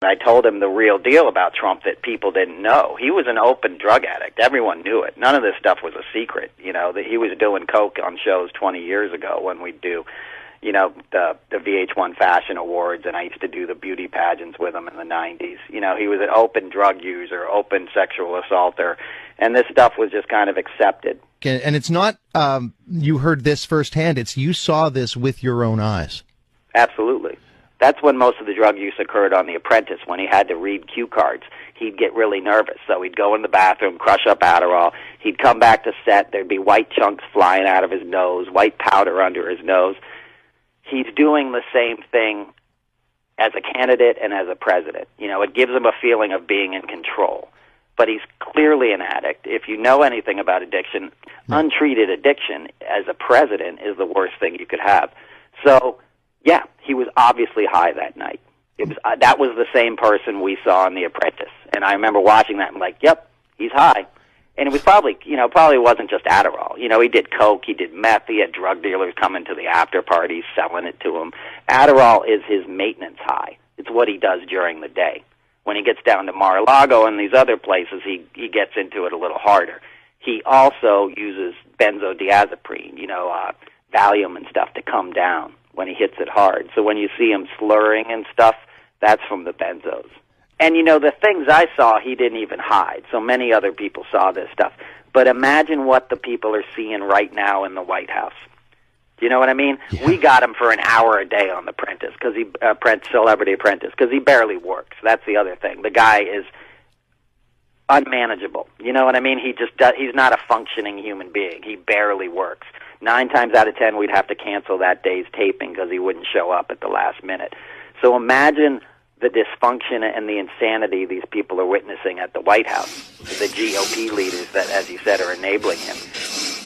I told him the real deal about Trump that people didn't know. He was an open drug addict. Everyone knew it. None of this stuff was a secret. You know, that he was doing coke on shows 20 years ago when we'd do, you know, the VH1 Fashion Awards, and I used to do the beauty pageants with him in the 90s. You know, he was an open drug user, open sexual assaulter, and this stuff was just kind of accepted. And it's not you heard this firsthand. It's you saw this with your own eyes. Absolutely. That's when most of the drug use occurred on The Apprentice, when he had to read cue cards. He'd get really nervous, so he'd go in the bathroom, crush up Adderall. He'd come back to set. There'd be white chunks flying out of his nose, white powder under his nose. He's doing the same thing as a candidate and as a president. You know, it gives him a feeling of being in control. But he's clearly an addict. If you know anything about addiction, untreated addiction as a president is the worst thing you could have. So, yeah, he was obviously high that night. It was that was the same person we saw in The Apprentice. And I remember watching that and like, yep, he's high. And it was probably, you know, probably wasn't just Adderall. You know, he did coke, he did meth, he had drug dealers coming to the after parties selling it to him. Adderall is his maintenance high. It's what he does during the day. When he gets down to Mar-a-Lago and these other places, he gets into it a little harder. He also uses benzodiazepine, you know, Valium and stuff to come down when he hits it hard. So when you see him slurring and stuff, that's from the benzos. And, you know, the things I saw, he didn't even hide. So many other people saw this stuff. But imagine what the people are seeing right now in the White House. Do you know what I mean? Yeah. We got him for an hour a day on The Apprentice, Celebrity Apprentice, because he barely works. That's the other thing. The guy is unmanageable. You know what I mean? He's not a functioning human being. He barely works. 9 times out of 10, we'd have to cancel that day's taping because he wouldn't show up at the last minute. So imagine the dysfunction and the insanity these people are witnessing at the White House, the GOP leaders that, as you said, are enabling him.